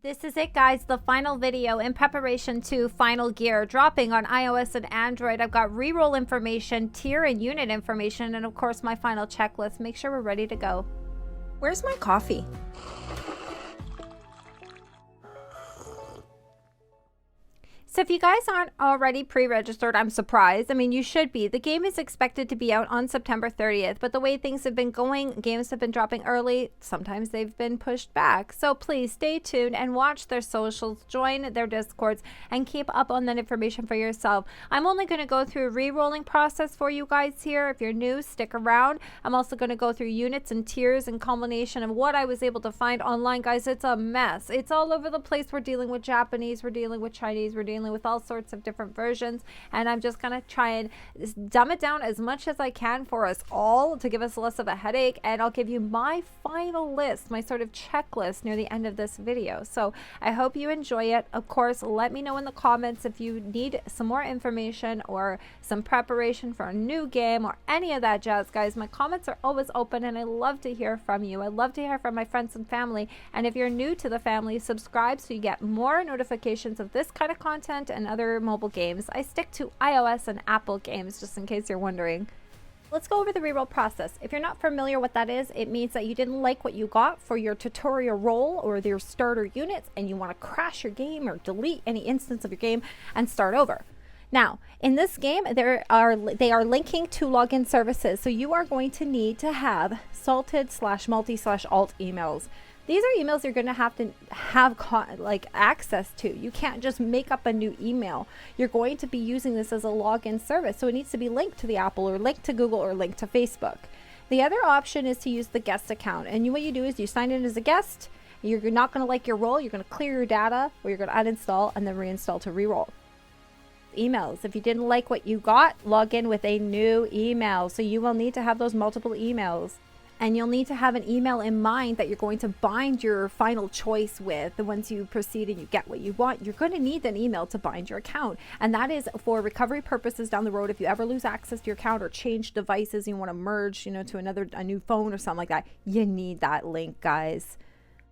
This is it, guys, the final video in preparation to Final Gear dropping on iOS and Android. I've got reroll information, tier and unit information, and of course my final checklist. Make sure we're ready to go. Where's my coffee? So if you guys aren't already pre-registered, I'm surprised. I mean, you should be. The game is expected to be out on September 30th, but the way things have been going, games have been dropping early. Sometimes they've been pushed back. So please stay tuned and watch their socials, join their Discords, and keep up on that information for yourself. I'm only going to go through a re-rolling process for you guys here. If you're new, stick around. I'm also going to go through units and tiers and combination of what I was able to find online. Guys, it's a mess. It's all over the place. We're dealing with Japanese, we're dealing with Chinese, we're dealing with all sorts of different versions, and I'm just gonna try and dumb it down as much as I can for us all to give us less of a headache, and I'll give you my final list, my sort of checklist near the end of this video. So I hope you enjoy it. Of course, let me know in the comments if you need some more information or some preparation for a new game or any of that jazz, guys. My comments are always open and I love to hear from you. I love to hear from my friends and family, and if you're new to the family, subscribe so you get more notifications of this kind of content and other mobile games. I stick to iOS and Apple games, just in case you're wondering. Let's go over the reroll process. If you're not familiar what that is, it means that you didn't like what you got for your tutorial roll or your starter units and you want to crash your game or delete any instance of your game and start over. Now, in this game, they are linking to login services, so you are going to need to have salted/multi/alt emails. These are emails you're going to have access to. You can't just make up a new email. You're going to be using this as a login service, so it needs to be linked to the Apple or linked to Google or linked to Facebook. The other option is to use the guest account, and what you do is you sign in as a guest. You're not going to like your role. You're going to clear your data, or you're going to uninstall and then reinstall to reroll. Emails. If you didn't like what you got, log in with a new email. So you will need to have those multiple emails. And you'll need to have an email in mind that you're going to bind your final choice with. The once you proceed and you get what you want, you're going to need an email to bind your account. And that is for recovery purposes down the road. If you ever lose access to your account or change devices, you want to merge, to a new phone or something like that, you need that link, guys.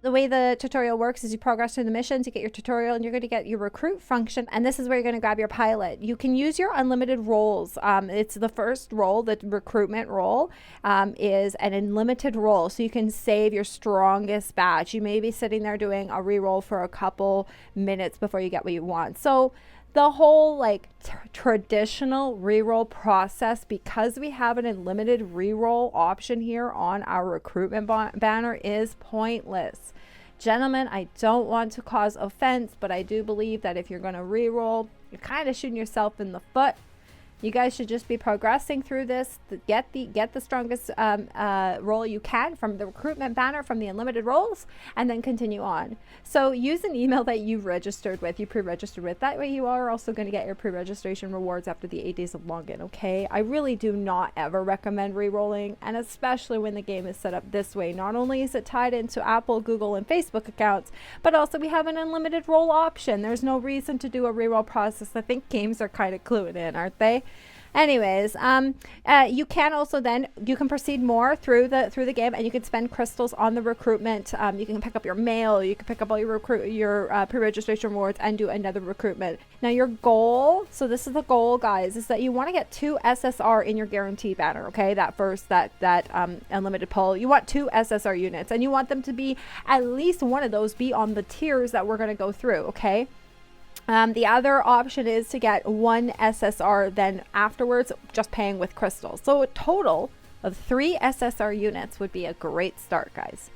The way the tutorial works is you progress through the missions, you get your tutorial, and you're going to get your recruit function, and this is where you're going to grab your pilot. You can use your unlimited roles. It's the first role, the recruitment role, is an unlimited role, so you can save your strongest batch. You may be sitting there doing a reroll for a couple minutes before you get what you want. So the whole traditional reroll process, because we have an unlimited reroll option here on our recruitment banner, is pointless. Gentlemen, I don't want to cause offense, but I do believe that if you're going to reroll, you're kind of shooting yourself in the foot. You guys should just be progressing through this. Get the strongest roll you can from the recruitment banner, from the unlimited rolls, and then continue on. So use an email that you pre-registered with. That way you are also going to get your pre-registration rewards after the 8 days of login, okay? I really do not ever recommend re-rolling, and especially when the game is set up this way. Not only is it tied into Apple, Google, and Facebook accounts, but also we have an unlimited roll option. There's no reason to do a re-roll process. I think games are kind of cluing in, aren't they? Anyways, you can also you can proceed more through the game, and you can spend crystals on the recruitment. You can pick up your mail, you can pick up all your pre-registration rewards and do another recruitment. Now your goal, so this is the goal, guys, is that you want to get 2 SSR in your guaranteed banner. Okay, that unlimited pull. You want 2 SSR units, and you want them to be at least one of those be on the tiers that we're going to go through. Okay. The other option is to get 1 SSR, then afterwards just paying with crystals. So a total of 3 SSR units would be a great start, guys.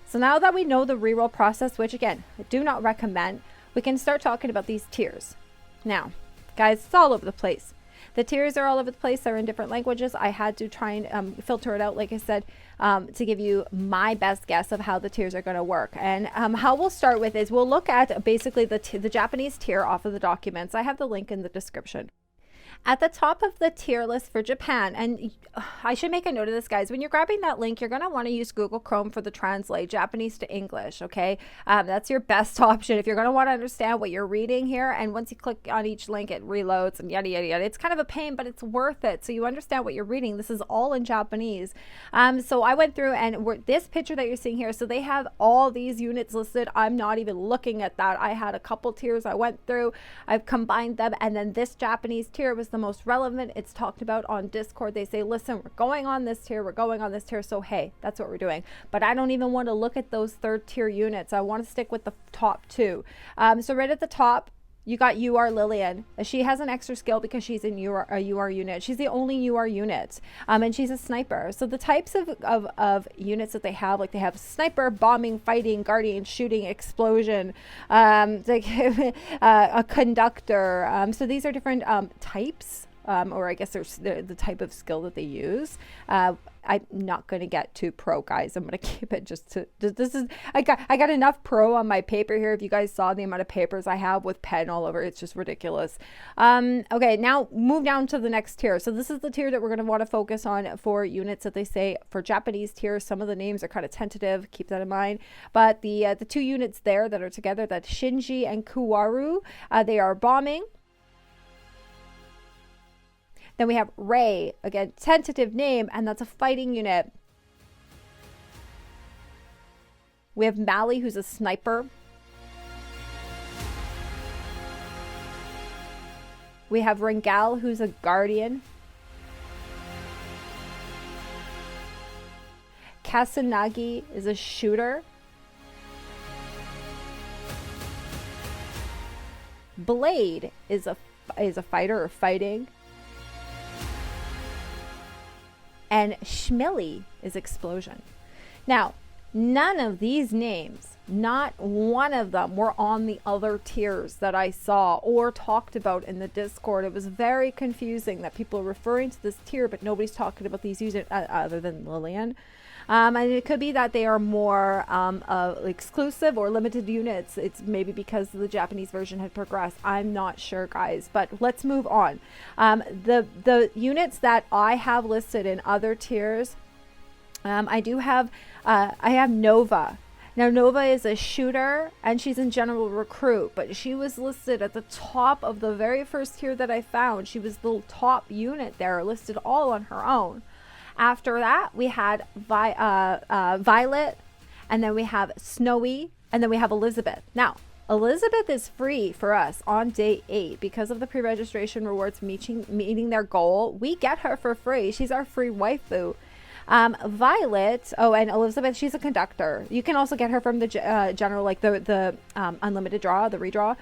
So now that we know the reroll process, which again, I do not recommend, we can start talking about these tiers. Now, guys, it's all over the place. The tiers are all over the place. They're in different languages. I had to try and filter it out, like I said, to give you my best guess of how the tiers are going to work. And how we'll start with is we'll look at basically the Japanese tier off of the documents. I have the link in the description. At the top of the tier list for Japan, and I should make a note of this, guys, when you're grabbing that link, you're going to want to use Google Chrome for the translate Japanese to English, okay? That's your best option if you're going to want to understand what you're reading here. And once you click on each link, it reloads and yada, yada, yada. It's kind of a pain, but it's worth it. So you understand what you're reading. This is all in Japanese. So I went through, and this picture that you're seeing here, so they have all these units listed. I'm not even looking at that. I had a couple tiers I went through. I've combined them, and then this Japanese tier was the most relevant. It's talked about on Discord. They say, listen, we're going on this tier, we're going on this tier, so hey, that's what we're doing. But I don't even want to look at those third tier units. I want to stick with the top two. So right at the top, you got UR Lillian. She has an extra skill because she's in a UR unit. She's the only UR unit, and she's a sniper. So the types of units that they have, like they have sniper, bombing, fighting, guardian, shooting, explosion, a conductor. So these are different types. Or I guess there's the type of skill that they use. I'm not going to get too pro, guys. I'm going to keep it I got enough pro on my paper here. If you guys saw the amount of papers I have with pen all over, it's just ridiculous. Okay, now move down to the next tier. So this is the tier that we're going to want to focus on for units that they say for Japanese tiers. Some of the names are kind of tentative. Keep that in mind. But the two units there that are together, that's Shinji and Kuwaru, they are bombing. Then we have Ray, again, tentative name, and that's a fighting unit. We have Mali, who's a sniper. We have Ringal, who's a guardian. Kasanagi is a shooter. Blade is a fighter or fighting. And Schmilly is explosion. Now, none of these names, not one of them, were on the other tiers that I saw or talked about in the Discord. It was very confusing that people are referring to this tier, but nobody's talking about these units other than Lillian. And it could be that they are more exclusive or limited units. It's maybe because the Japanese version had progressed. I'm not sure, guys, but let's move on. The units that I have listed in other tiers, I have Nova. Now, Nova is a shooter, and she's in general recruit, but she was listed at the top of the very first tier that I found. She was the top unit there, listed all on her own. After that, we had Violet, and then we have Snowy, and then we have Elizabeth. Now, Elizabeth is free for us on day 8 because of the pre-registration rewards meeting their goal. We get her for free. She's our free waifu. Violet, and Elizabeth, she's a conductor. You can also get her from the general, like the unlimited draw, the redraw.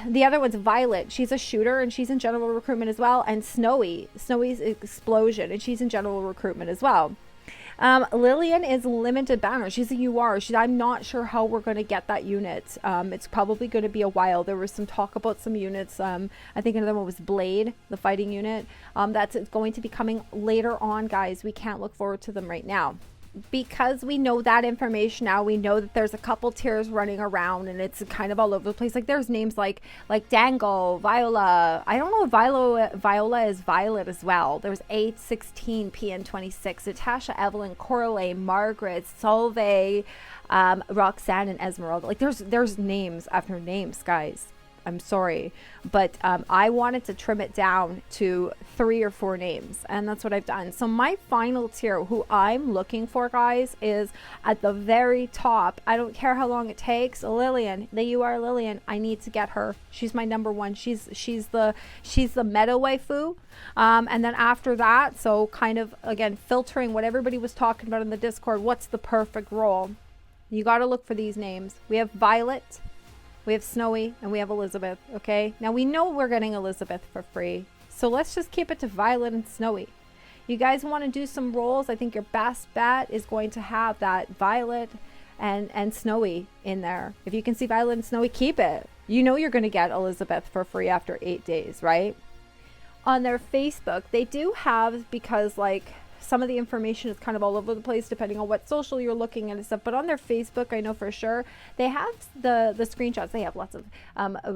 The other one's Violet. She's a shooter, and she's in general recruitment as well. And Snowy's explosion, and she's in general recruitment as well. Lillian is limited banner. She's a UR. I'm not sure how we're going to get that unit. It's probably going to be a while. There was some talk about some units. I think another one was Blade, the fighting unit. That's going to be coming later on, guys. We can't look forward to them right now. Because we know that information now, we know that there's a couple tiers running around, and it's kind of all over the place. Like there's names like Dango, Viola. I don't know if Viola is Violet as well. There's 816, PN26, Natasha, Evelyn, Coralie, Margaret, Solveig, Roxanne, and Esmeralda. Like there's names after names, guys. I'm sorry, but I wanted to trim it down to 3 or 4 names, and that's what I've done. So my final tier, who I'm looking for, guys, is at the very top. I don't care how long it takes. Lillian, the UR Lillian, I need to get her. She's my number one. She's the meta waifu. And then after that, so kind of again filtering what everybody was talking about in the Discord. What's the perfect role? You got to look for these names. We have Violet. We have Snowy, and we have Elizabeth, okay? Now, we know we're getting Elizabeth for free, so let's just keep it to Violet and Snowy. You guys want to do some roles? I think your best bet is going to have that Violet and Snowy in there. If you can see Violet and Snowy, keep it. You know you're going to get Elizabeth for free after 8 days, right? On their Facebook, they do have, because like some of the information is kind of all over the place depending on what social you're looking at and stuff. But on their Facebook, I know for sure they have the screenshots. They have lots of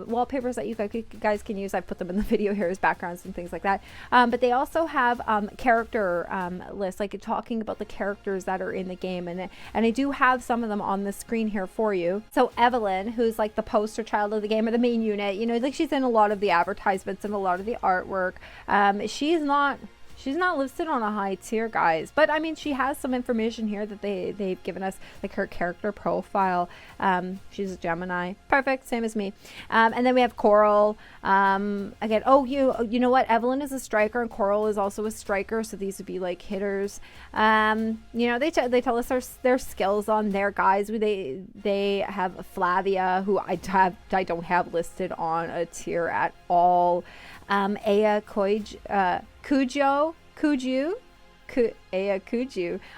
wallpapers that you guys can use. I put them in the video here as backgrounds and things like that. But they also have character lists, like talking about the characters that are in the game, and I do have some of them on the screen here for you. So Evelyn, who's like the poster child of the game, or the main unit, you know, like she's in a lot of the advertisements and a lot of the artwork. She's not listed on a high tier, guys, but I mean, she has some information here that they've given us, like her character profile. She's a Gemini, perfect, same as me. And then we have Coral. Again, oh, you know what? Evelyn is a striker, and Coral is also a striker, so these would be like hitters. You know, they tell us their skills on their guys. They have Flavia, who I don't have listed on a tier at all. Aya Kuju.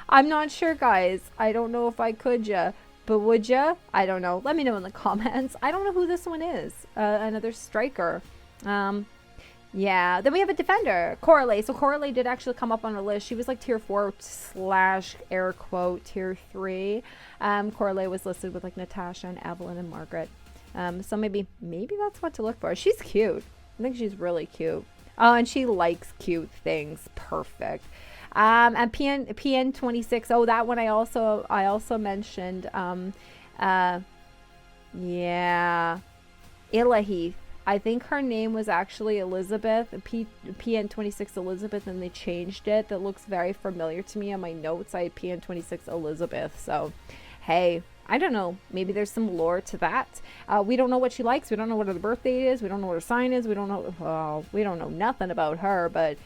I'm not sure, guys. I don't know if I could ya, but would ya? I don't know. Let me know in the comments. I don't know who this one is. Another striker. Yeah. Then we have a defender, Coralie. So Coralie did actually come up on a list. She was like tier 4 / air quote tier 3. Coralie was listed with like Natasha and Evelyn and Margaret. So maybe that's what to look for. She's cute. I think she's really cute. Oh, and she likes cute things. Perfect. And PN26. Oh, that one I also mentioned. Yeah. Ilahith. I think her name was actually Elizabeth. PN26 Elizabeth, and they changed it. That looks very familiar to me on my notes. I had PN26 Elizabeth. So, hey, I don't know. Maybe there's some lore to that. We don't know what she likes. We don't know what her birth date is. We don't know what her sign is. We don't know. We don't know nothing about her. But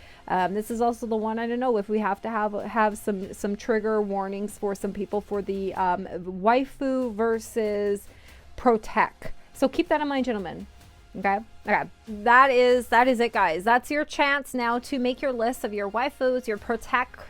this is also the one. I don't know if we have to have some trigger warnings for some people for the waifu versus protect. So keep that in mind, gentlemen. Okay. That is it, guys. That's your chance now to make your list of your waifus, your protect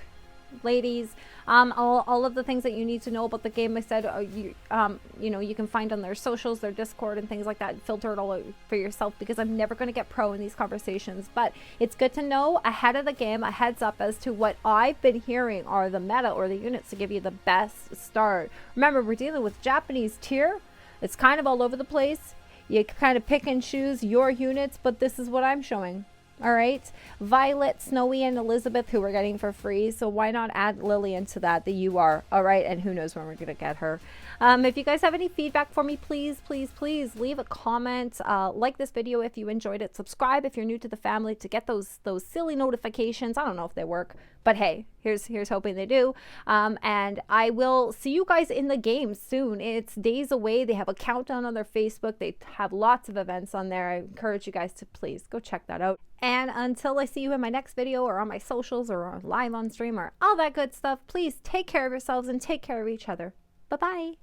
ladies. All of the things that you need to know about the game. I said, you know, you can find on their socials, their Discord and things like that. Filter it all out for yourself, because I'm never going to get pro in these conversations. But it's good to know ahead of the game, a heads up as to what I've been hearing are the meta or the units to give you the best start. Remember, we're dealing with Japanese tier. It's kind of all over the place. You kind of pick and choose your units, but this is what I'm showing. All right, Violet, Snowy, and Elizabeth, who we're getting for free. So why not add Lillian to that? The UR. All right, and who knows when we're gonna get her. If you guys have any feedback for me, please leave a comment. Like this video if you enjoyed it. Subscribe if you're new to the family to get those silly notifications. I don't know if they work, but hey, here's hoping they do. And I will see you guys in the game soon. It's days away. They have a countdown on their Facebook. They have lots of events on there. I encourage you guys to please go check that out. And until I see you in my next video, or on my socials, or live on stream, or all that good stuff, please take care of yourselves and take care of each other. Bye-bye.